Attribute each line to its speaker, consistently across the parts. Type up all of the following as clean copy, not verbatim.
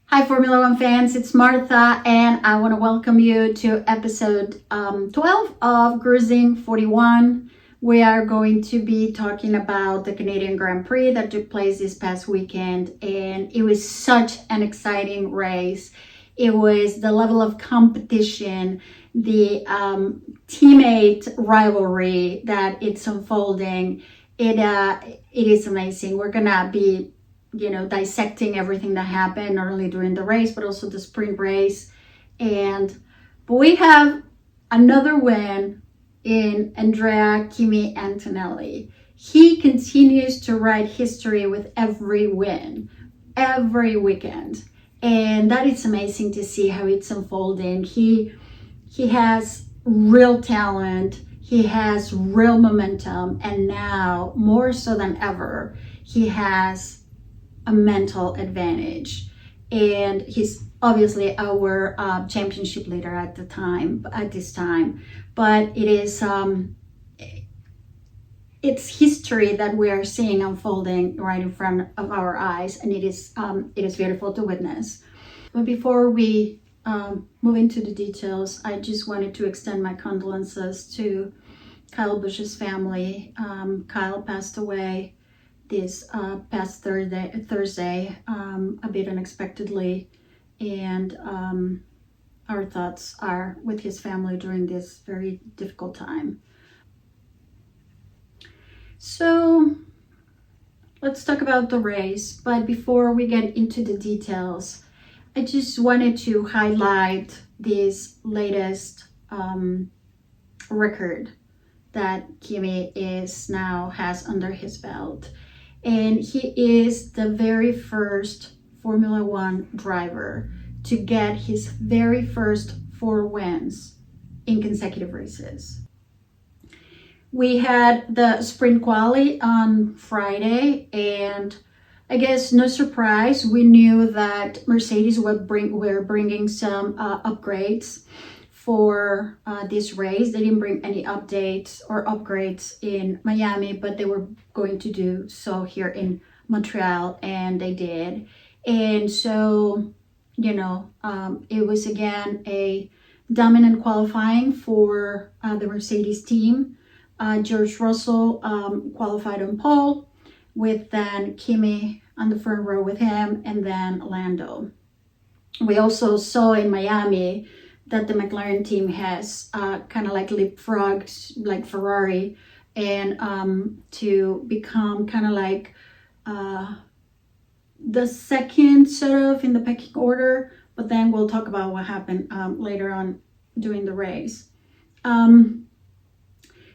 Speaker 1: Hi, Formula One fans, it's Martha, and I want to welcome you to episode 12 of Cruising 41. We are going to be talking about the Canadian Grand Prix that took place this past weekend, and it was such an exciting race. It was the level of competition, the teammate rivalry that it's unfolding. It is amazing. We're gonna be dissecting everything that happened, not only during the race, but also the sprint race. But we have another win in Andrea Kimi Antonelli. He continues to write history with every win, every weekend. And that is amazing to see how it's unfolding. He has real talent. He has real momentum. And now, more so than ever, he has a mental advantage, and he's obviously our championship leader at this time, but it's history that we are seeing unfolding right in front of our eyes, and it is beautiful to witness. But before we move into the details, I just wanted to extend my condolences to Kyle Busch's family. Kyle passed away this past Thursday, a bit unexpectedly, and our thoughts are with his family during this very difficult time. So let's talk about the race, but before we get into the details, I just wanted to highlight this latest record that Kimi has under his belt. And he is the very first Formula One driver to get his very first 4 wins in consecutive races. We had the sprint quali on Friday, and I guess no surprise, we knew that Mercedes were bringing some upgrades for this race. They didn't bring any updates or upgrades in Miami, but they were going to do so here in Montreal, and they did. And so, it was again a dominant qualifying for the Mercedes team. George Russell qualified on pole, with then Kimi on the front row with him, and then Lando. We also saw in Miami that the McLaren team has kind of like leapfrogged like Ferrari, and to become kind of like the second sort of in the pecking order, but then we'll talk about what happened later on during the race.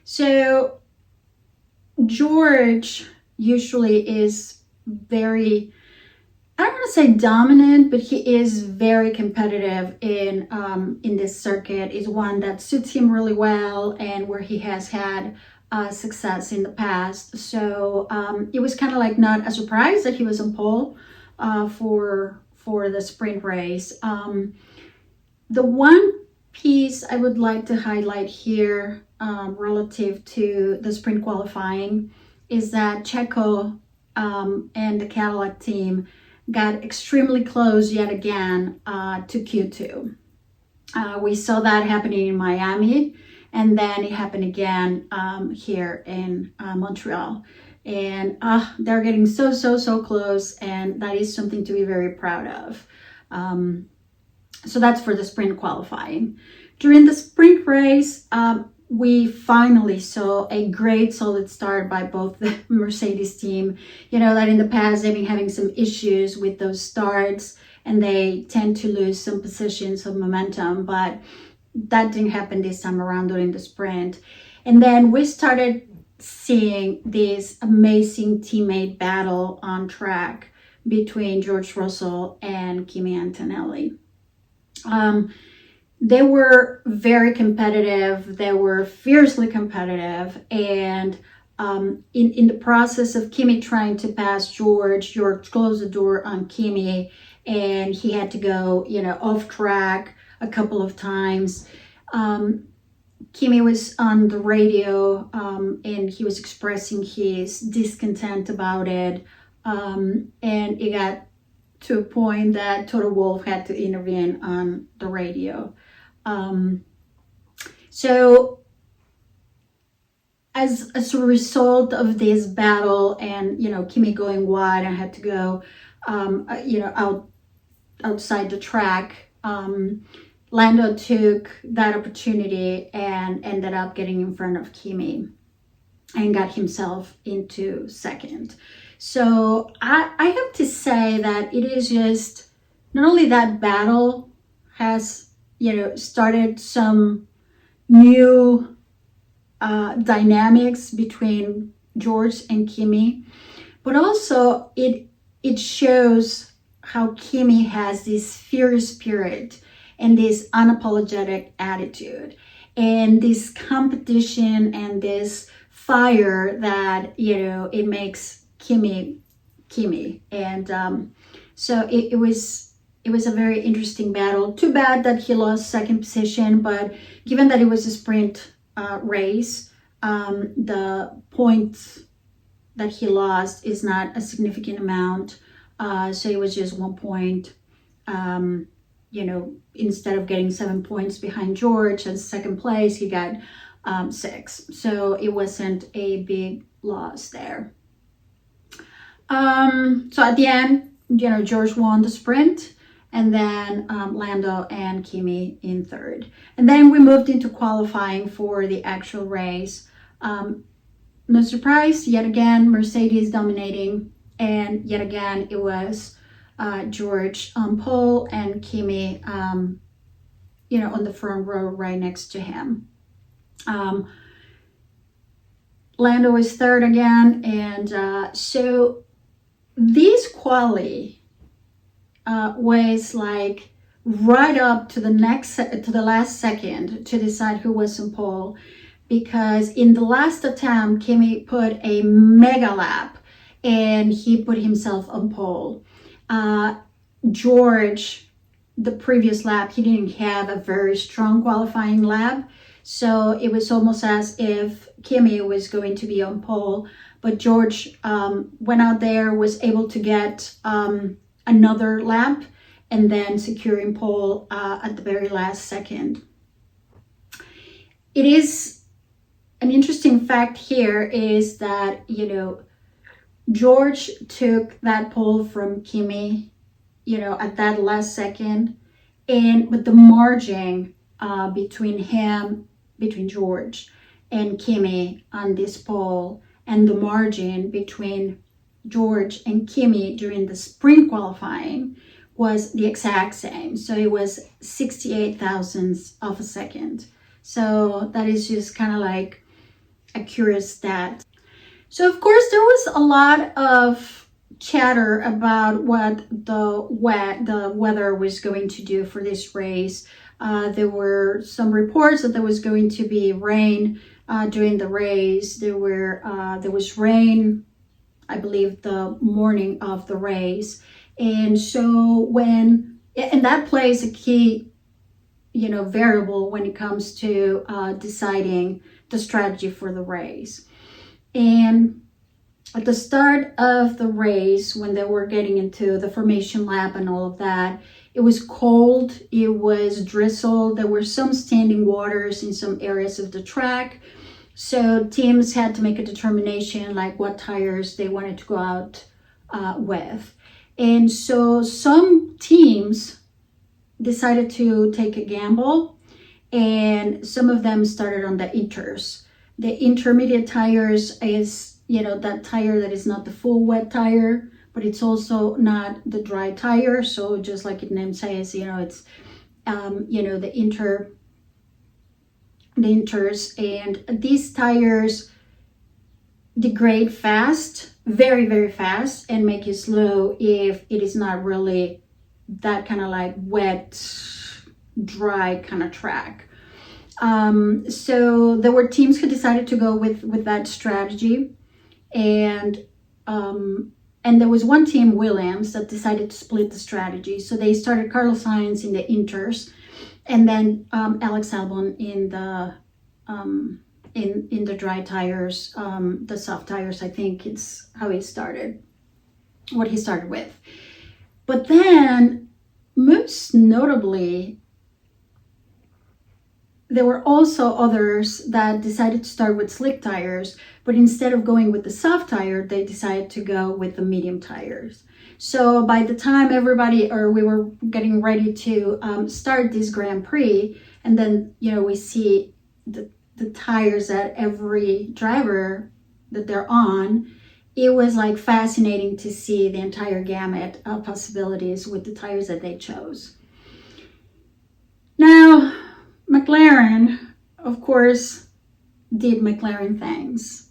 Speaker 1: So George usually is very, I don't want to say dominant, but he is very competitive in this circuit. Is one that suits him really well, and where he has had success in the past. So it was kind of like not a surprise that he was on pole for the sprint race. The one piece I would like to highlight here relative to the sprint qualifying is that Checo and the Cadillac team got extremely close yet again to Q2. We saw that happening in Miami, and then it happened again here in Montreal. And they're getting so close, and that is something to be very proud of. So that's for the sprint qualifying. During the sprint race, we finally saw a great solid start by both the Mercedes team. You know that in the past they've been having some issues with those starts, and they tend to lose some positions of momentum, but that didn't happen this time around during the sprint. And then we started seeing this amazing teammate battle on track between George Russell and Kimi Antonelli. They were very competitive. They were fiercely competitive. And in the process of Kimi trying to pass George closed the door on Kimi, and he had to go, off track a couple of times. Kimi was on the radio, and he was expressing his discontent about it. And it got to a point that Toto Wolff had to intervene on the radio. So as a result of this battle, and Kimi going wide and had to go outside the track, Lando took that opportunity and ended up getting in front of Kimi and got himself into second. So I have to say that it is just not only that battle has started some new dynamics between George and Kimi, but also it shows how Kimi has this fierce spirit and this unapologetic attitude and this competition and this fire that it makes Kimi. And so it was a very interesting battle. Too bad that he lost second position, but given that it was a sprint race, the points that he lost is not a significant amount. So it was just 1 point. Instead of getting 7 points behind George as second place, he got 6. So it wasn't a big loss there. So at the end, George won the sprint, and then Lando and Kimi in third. And then we moved into qualifying for the actual race. No surprise, yet again, Mercedes dominating, and yet again, it was George on pole and Kimi, on the front row right next to him. Lando is third again, and so this quali was like right up to the last second to decide who was on pole, because in the last attempt, Kimi put a mega lap and he put himself on pole. George, the previous lap, he didn't have a very strong qualifying lap, so it was almost as if Kimi was going to be on pole, but George went out there, was able to get another lap, and then securing pole at the very last second. It is an interesting fact here is that, George took that pole from Kimi, at that last second, and with the margin between George and Kimi on this pole, and the margin between George and Kimi during the sprint qualifying was the exact same. So it was 68 thousandths of a second. So that is just kind of like a curious stat. So of course there was a lot of chatter about what the weather was going to do for this race. There were some reports that there was going to be rain during the race. There was rain, I believe, the morning of the race, and so and that plays a key variable when it comes to deciding the strategy for the race. And at the start of the race, when they were getting into the formation lap and all of that, it was cold, it was drizzled, there were some standing waters in some areas of the track. So teams had to make a determination like what tires they wanted to go out with. And so some teams decided to take a gamble, and some of them started on the inters. The intermediate tires is, that tire that is not the full wet tire, but it's also not the dry tire. So just like its name says, it's, the inters, and these tires degrade fast, very, very fast, and make you slow if it is not really that kind of like wet, dry kind of track. So there were teams who decided to go with that strategy, and there was one team, Williams, that decided to split the strategy. So they started Carlos Sainz in the inters, and then Alex Albon in the dry tires, the soft tires. I think it's how he started with. But then, most notably, there were also others that decided to start with slick tires, but instead of going with the soft tire, they decided to go with the medium tires. So by the time we were getting ready to start this Grand Prix, and then, we see the tires that every driver that they're on, it was like fascinating to see the entire gamut of possibilities with the tires that they chose. Now, McLaren, of course, did McLaren things.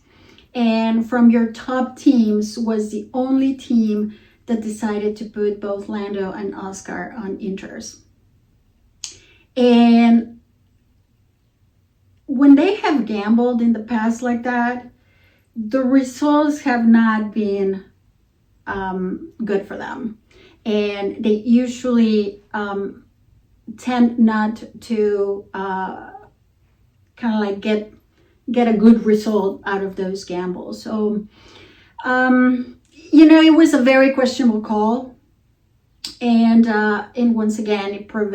Speaker 1: And from your top teams was the only team that decided to put both Lando and Oscar on inters. And when they have gambled in the past like that, the results have not been good for them. And they usually tend not to kind of like get a good result out of those gambles. So, it was a very questionable call. And once again, it proved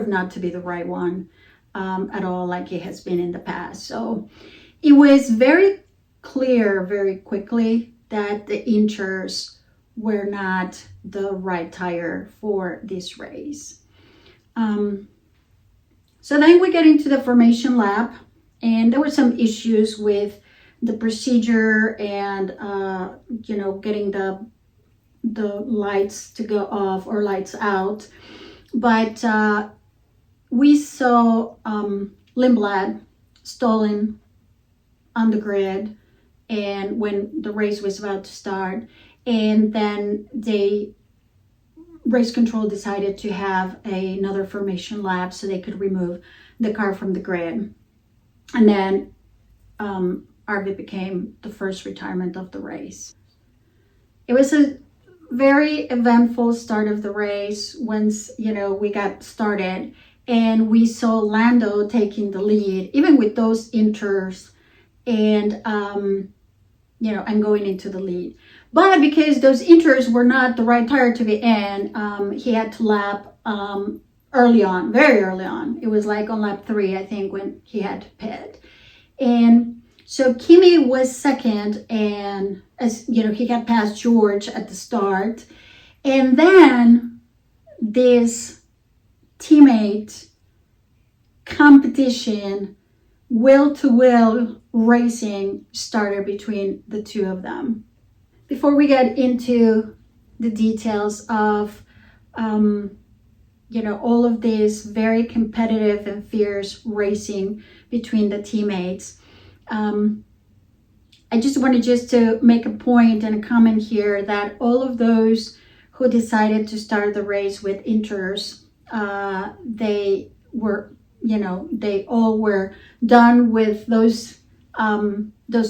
Speaker 1: not to be the right one at all, like it has been in the past. So it was very clear very quickly that the inters were not the right tire for this race. So then we get into the formation lap, and there were some issues with the procedure and getting the lights to go off or lights out. But we saw Lindblad stolen on the grid, and when the race was about to start, and then race control decided to have another formation lap so they could remove the car from the grid. And then RB became the first retirement of the race. It was a very eventful start of the race once, we got started, and we saw Lando taking the lead, even with those inters, and and going into the lead. But because those inters were not the right tire to be in, he had to lap early on, very early on. It was like on lap 3, I think, when he had to pit. And so Kimi was second, and as he got past George at the start. And then this teammate competition, will-to-will racing started between the two of them. Before we get into the details of all of this very competitive and fierce racing between the teammates, I just wanted to make a point and a comment here that all of those who decided to start the race with inters, they all were done with those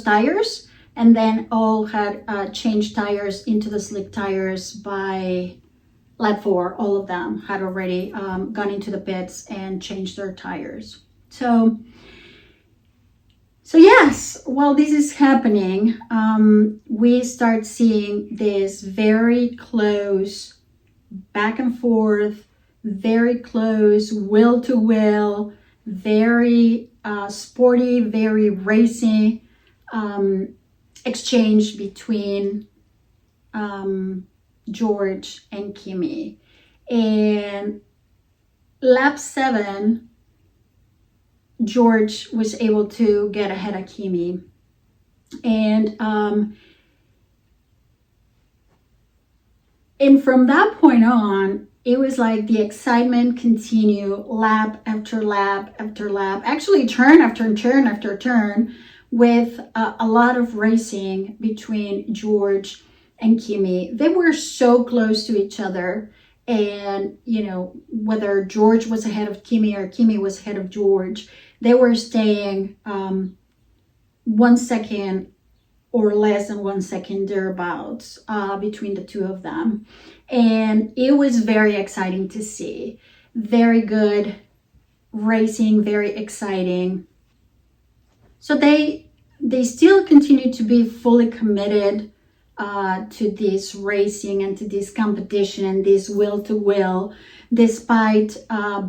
Speaker 1: tires, and then all had changed tires into the slick tires by lap 4. All of them had already gone into the pits and changed their tires. So yes, while this is happening, we start seeing this very close back and forth, very close, will to will, very sporty, very racy exchange between George and Kimi. And lap 7, George was able to get ahead of Kimi. And from that point on, it was like the excitement continued lap after lap after lap, actually turn after turn after turn, with a lot of racing between George and Kimi. They were so close to each other, and whether George was ahead of Kimi or Kimi was ahead of George, they were staying 1 second or less than 1 second thereabouts between the two of them. And it was very exciting to see. Very good racing, very exciting. So they still continue to be fully committed to this racing and to this competition and this will to will, despite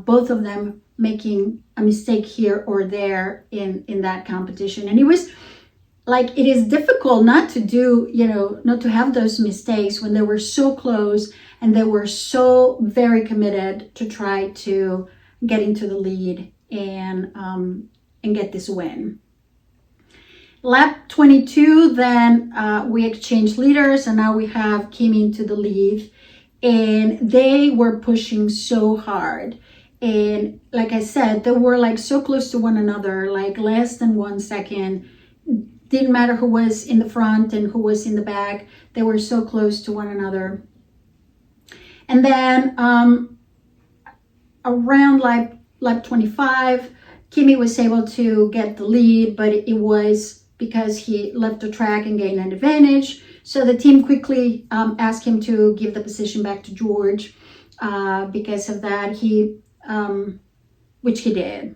Speaker 1: both of them making a mistake here or there in that competition. And it was like, it is difficult not to do, not to have those mistakes when they were so close and they were so very committed to try to get into the lead and get this win. Lap 22, then we exchanged leaders, and now we have Kimi into the lead, and they were pushing so hard. And like I said, they were like so close to one another, like less than 1 second. Didn't matter who was in the front and who was in the back. They were so close to one another. And then around lap 25, Kimi was able to get the lead, but it was because he left the track and gained an advantage. So the team quickly asked him to give the position back to George because of that, which he did.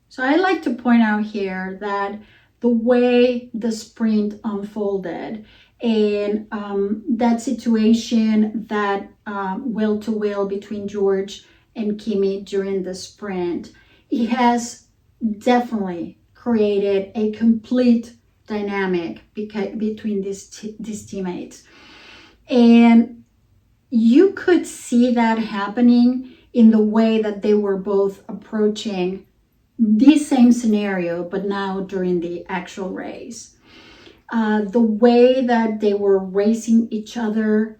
Speaker 1: So I like to point out here that the way the sprint unfolded and that situation, that will to will between George and Kimi during the sprint, he has definitely created a complete dynamic between these teammates. And you could see that happening in the way that they were both approaching the same scenario, but now during the actual race. The way that they were racing each other,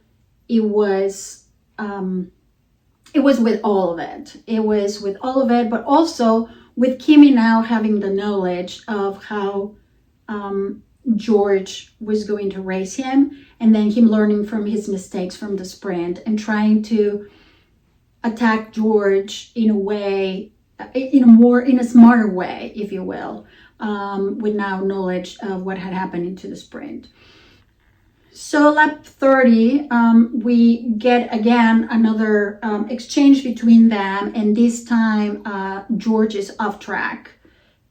Speaker 1: it was with all of it. It was with all of it, but also with Kimi now having the knowledge of how George was going to race him, and then him learning from his mistakes from the sprint and trying to attack George in a way, in a smarter way, if you will, with now knowledge of what had happened into the sprint. So lap 30, we get again another exchange between them, and this time George is off track.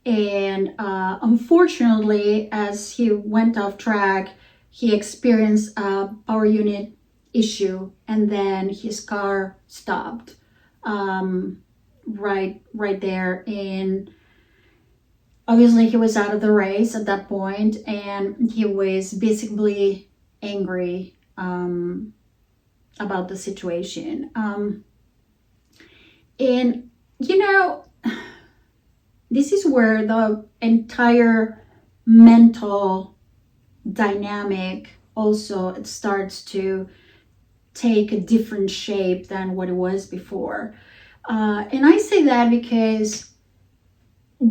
Speaker 1: And unfortunately, as he went off track, he experienced a power unit issue, and then his car stopped right there. And obviously he was out of the race at that point, and he was basically angry about the situation. And this is where the entire mental dynamic also starts to take a different shape than what it was before. And I say that because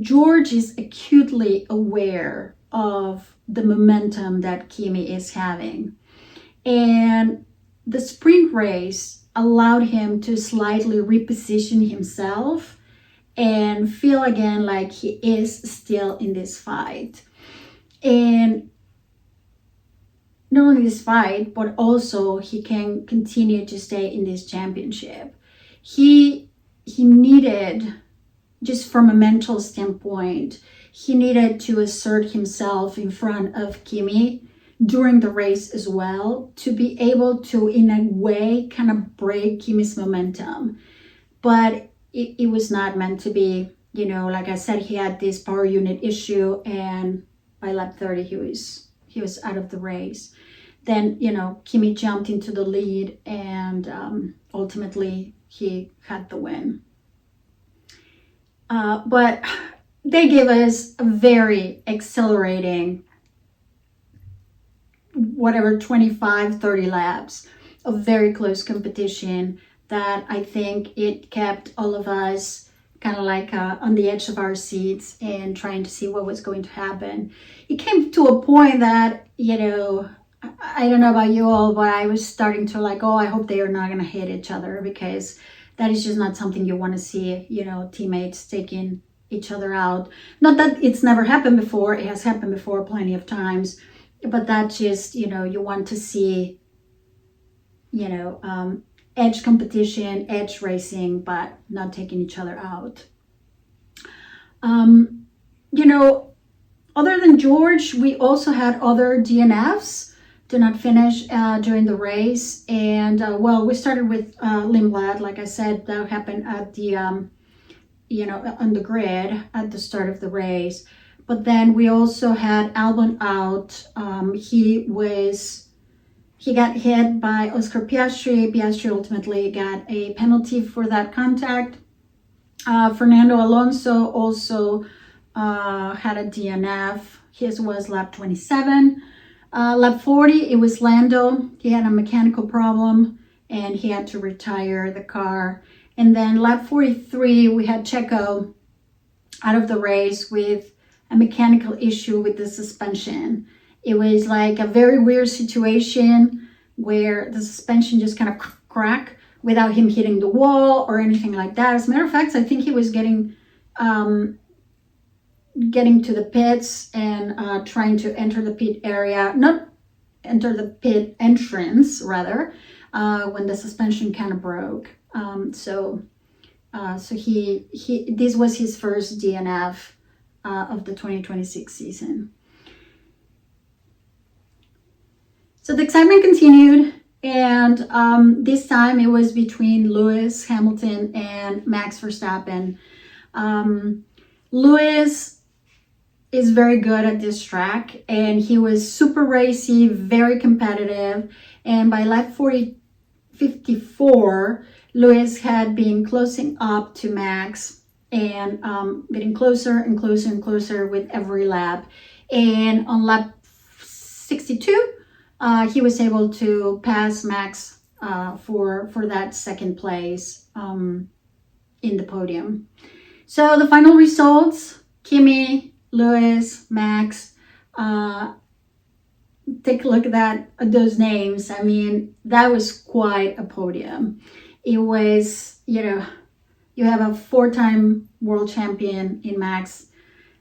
Speaker 1: George is acutely aware of the momentum that Kimi is having. And the sprint race allowed him to slightly reposition himself and feel again like he is still in this fight. And not only this fight, but also he can continue to stay in this championship. He needed, just from a mental standpoint, he needed to assert himself in front of Kimi during the race as well, to be able to, in a way, kind of break Kimi's momentum. But it was not meant to be. Like I said, he had this power unit issue, and by lap 30 he was out of the race. Then Kimi jumped into the lead, and ultimately he had the win. But they gave us a very exhilarating 25-30 laps of very close competition that I think it kept all of us kind of like on the edge of our seats and trying to see what was going to happen. It came to a point that, I don't know about you all, but I was starting to I hope they are not going to hit each other, because that is just not something you want to see, teammates taking each other out. Not that it's never happened before, it has happened before plenty of times, but that just, you want to see, edge competition, edge racing, but not taking each other out. Other than George, we also had other DNFs do not finish during the race. And well, we started with Lindblad, like I said, that happened at the on the grid at the start of the race. But then we also had Albon out. He got hit by Oscar Piastri. Piastri ultimately got a penalty for that contact. Fernando Alonso also had a DNF. His was lap 27. Lap 40, it was Lando. He had a mechanical problem and he had to retire the car. And then lap 43, we had Checo out of the race with a mechanical issue with the suspension. It was like a very weird situation where the suspension just kind of cracked without him hitting the wall or anything like that. As a matter of fact, I think he was getting to the pits and trying to enter the pit area, not enter the pit entrance rather, when the suspension kind of broke. So this was his first DNF of the 2026 season. So the excitement continued, and this time it was between Lewis Hamilton and Max Verstappen. Lewis is very good at this track, and he was super racy, very competitive, and by lap 54, Lewis had been closing up to Max and getting closer and closer and closer with every lap. And on lap 62, he was able to pass Max for that second place in the podium. So the final results, Kimi, Lewis, Max, take a look at those names. I mean, that was quite a podium. It was, you have a 4-time world champion in Max,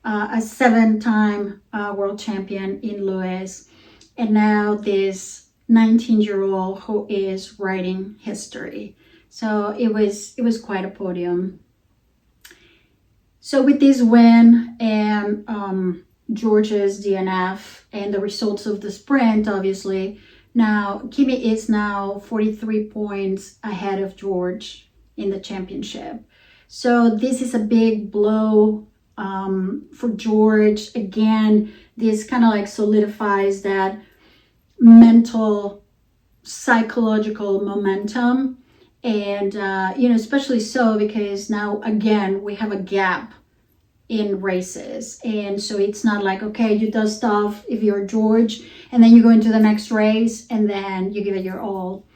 Speaker 1: a 7-time world champion in Lewis, and now this 19-year-old who is writing history. So it was quite a podium. So with this win and George's DNF and the results of the sprint, obviously, now Kimi is now 43 points ahead of George in the championship. So this is a big blow for George. Again, this kind of like solidifies that mental, psychological momentum. And, especially so because now, again, we have a gap in races. And so it's not like, okay, you dust off if you're George and then you go into the next race and then you give it your all.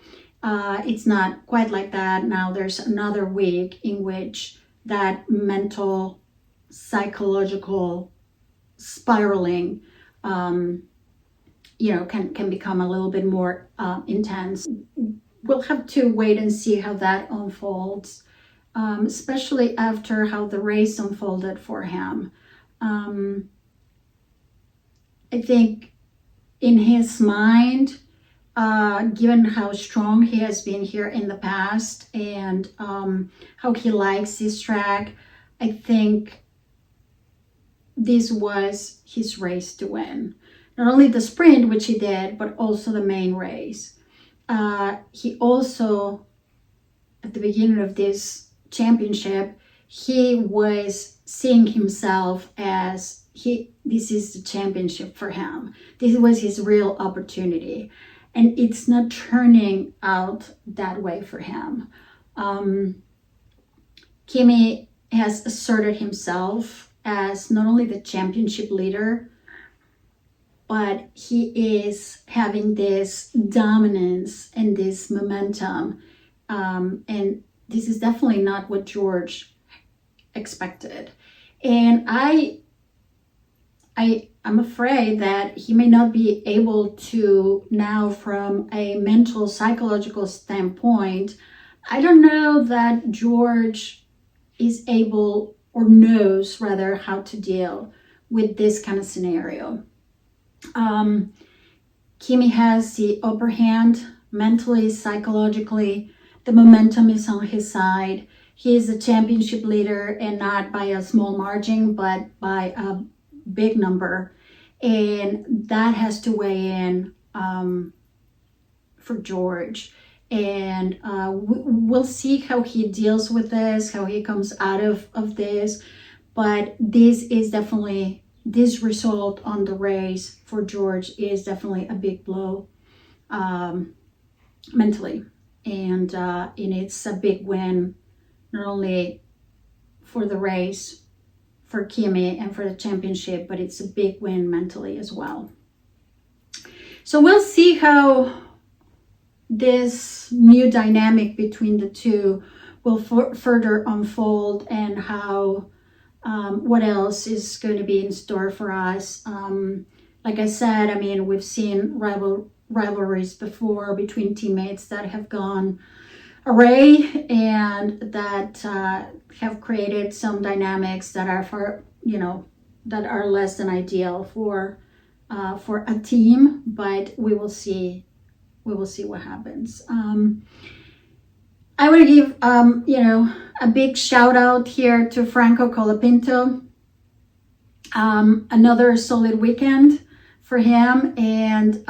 Speaker 1: It's not quite like that. Now there's another week in which that mental, psychological spiraling, can become a little bit more intense. We'll have to wait and see how that unfolds, especially after how the race unfolded for him. I think in his mind, given how strong he has been here in the past and how he likes this track, I think this was his race to win. Not only the sprint, which he did, but also the main race. He also, at the beginning of this championship, he was seeing himself as this is the championship for him. This was his real opportunity. And it's not turning out that way for him. Kimi has asserted himself as not only the championship leader, but he is having this dominance and this momentum. And this is definitely not what George expected. And I'm afraid that he may not be able to now, from a mental, psychological standpoint, I don't know that George is able or knows rather how to deal with this kind of scenario. Kimi has the upper hand mentally, psychologically. The momentum is on his side. He is the championship leader, and not by a small margin, but by a big number. And that has to weigh in for George. And we'll see how he deals with this, how he comes out of this. But this is definitely, this result on the race for George is definitely a big blow mentally. And it's a big win, not only for the race, for Kimi and for the championship, but it's a big win mentally as well. So we'll see how this new dynamic between the two will further unfold, and how what else is going to be in store for us. Like I said, I mean, we've seen rivalries before between teammates that have gone awry and that have created some dynamics that are that are less than ideal for a team. But we will see what happens. I want to give a big shout out here to Franco Colapinto. Another solid weekend for him, and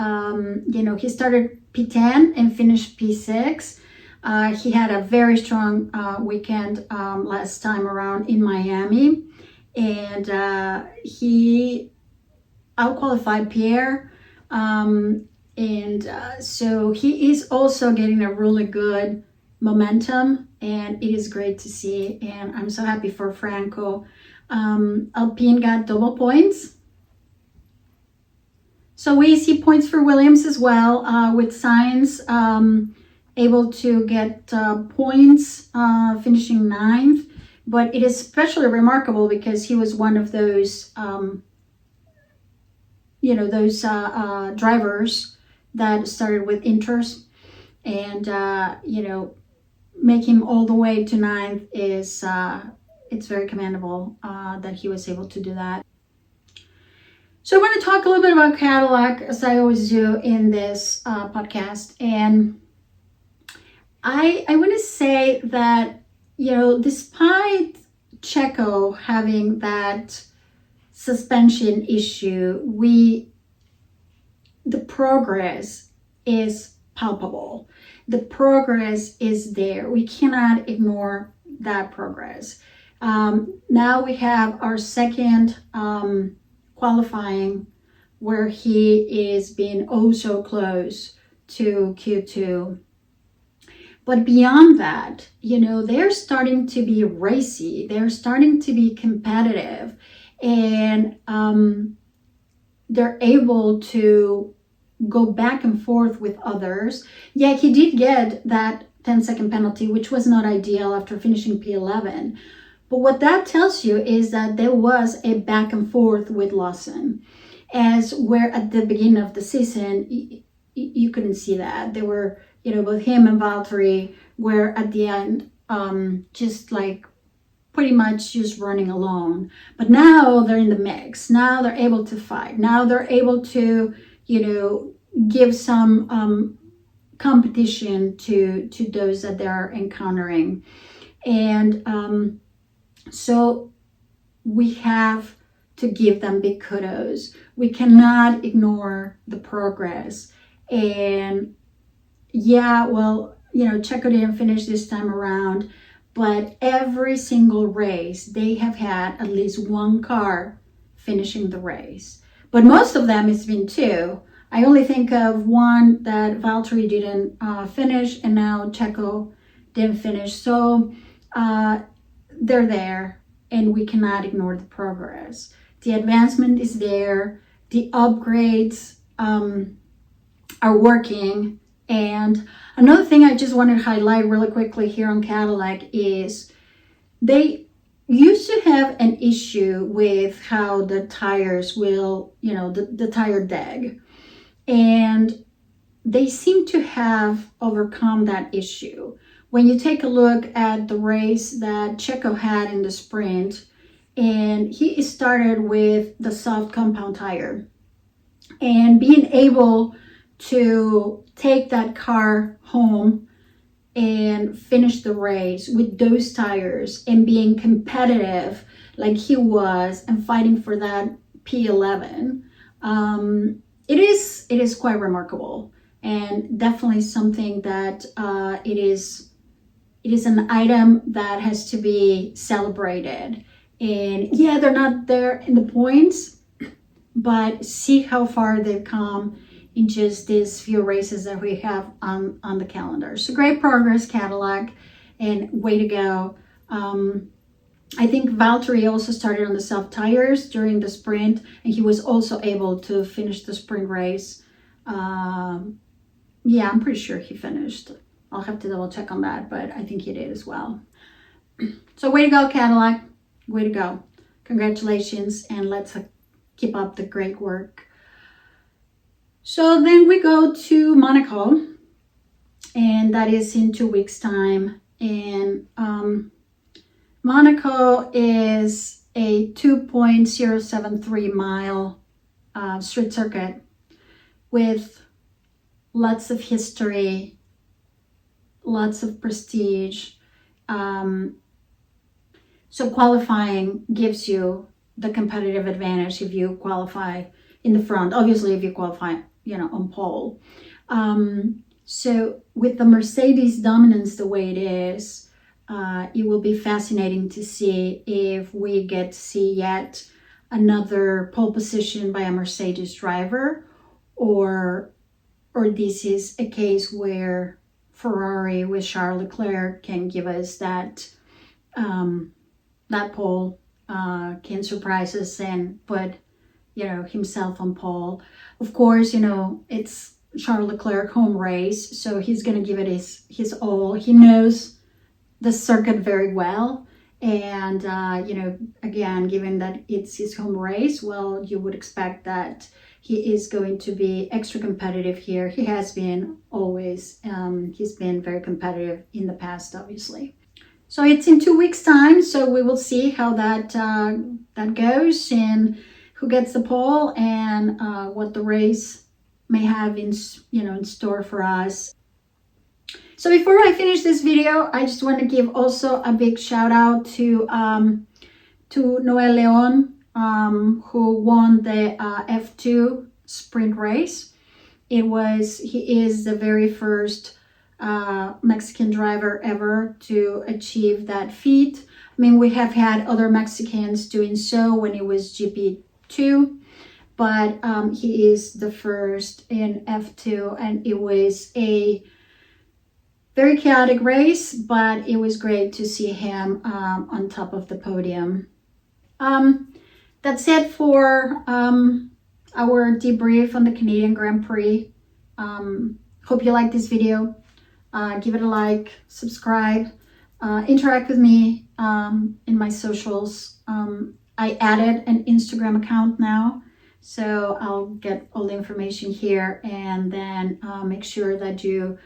Speaker 1: he started P10 and finished P6. He had a very strong weekend last time around in Miami, and he out-qualified Pierre. So he is also getting a really good momentum, and it is great to see. And I'm so happy for Franco. Alpine got double points. So we see points for Williams as well, with Sainz able to get points, finishing 9th. But it is especially remarkable because he was one of those, drivers that started with Inters, and make him all the way to 9th is it's very commendable that he was able to do that. So I want to talk a little bit about Cadillac, as I always do in this podcast, and I want to say that despite Checo having that suspension issue, the progress is palpable. The progress is there. We cannot ignore that progress. Now we have our second qualifying where he is being oh so close to Q2. But beyond that, they're starting to be racy. They're starting to be competitive, and they're able to go back and forth with others. Yeah, he did get that 10-second penalty, which was not ideal after finishing P11. But what that tells you is that there was a back and forth with Lawson, as where at the beginning of the season, you couldn't see that. There were, both him and Valtteri were at the end just like pretty much just running alone. But now they're in the mix. Now they're able to fight. Now they're able to, give some competition to those that they're encountering. And so we have to give them big kudos. We cannot ignore the progress. And yeah, well, Checo didn't finish this time around, but every single race, they have had at least one car finishing the race. But most of them, it's been two. I only think of one that Valtteri didn't finish, and now Checo didn't finish. So they're there, and we cannot ignore the progress. The advancement is there. The upgrades are working. And another thing I just wanted to highlight really quickly here on Cadillac is they used to have an issue with how the tires will, the tire deg. And they seem to have overcome that issue. When you take a look at the race that Checo had in the sprint, and he started with the soft compound tire, and being able to take that car home and finish the race with those tires and being competitive like he was and fighting for that P11, it is quite remarkable, and definitely something that it is an item that has to be celebrated. And yeah, they're not there in the points, but see how far they've come in just these few races that we have on the calendar. So great progress, Cadillac, and way to go. I think Valtteri also started on the soft tires during the sprint, and he was also able to finish the sprint race. Yeah, I'm pretty sure he finished. I'll have to double check on that, but I think he did as well. So way to go, Cadillac. Way to go. Congratulations, and let's keep up the great work. So then we go to Monaco, and that is in 2 weeks' time. And Monaco is a 2.073 mile street circuit with lots of history, lots of prestige. So qualifying gives you the competitive advantage if you qualify in the front. Obviously, if you qualify, on pole. So with the Mercedes dominance the way it is, it will be fascinating to see if we get to see yet another pole position by a Mercedes driver, or this is a case where Ferrari with Charles Leclerc can give us that pole, can surprise us and put himself on pole. Of course, it's Charles Leclerc home race, so he's going to give it his all. He knows the circuit very well, and again, given that it's his home race, well, you would expect that he is going to be extra competitive here. He has been always. He's been very competitive in the past, obviously. So it's in 2 weeks' time, so we will see how that goes, and who gets the pole, and what the race may have in store for us. So before I finish this video, I just want to give also a big shout out to Noel Leon, who won the F2 sprint race. He is the very first Mexican driver ever to achieve that feat. I mean, we have had other Mexicans doing so when it was GP2, but he is the first in F2, and it was a very chaotic race, but it was great to see him on top of the podium. That's it for our debrief on the Canadian Grand Prix. Hope you like this video. Give it a like, subscribe, interact with me in my socials. I added an Instagram account now, so I'll get all the information here, and then make sure that you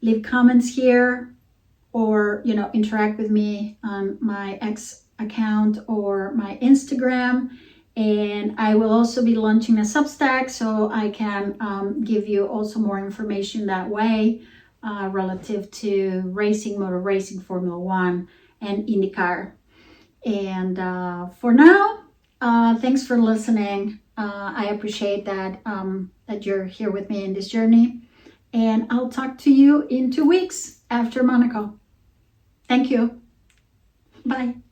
Speaker 1: leave comments here, or interact with me on my X account or my Instagram. And I will also be launching a Substack, so I can give you also more information that way relative to racing, motor racing, Formula One, and IndyCar. And for now, thanks for listening. I appreciate that you're here with me in this journey. And I'll talk to you in 2 weeks after Monaco. Thank you. Bye.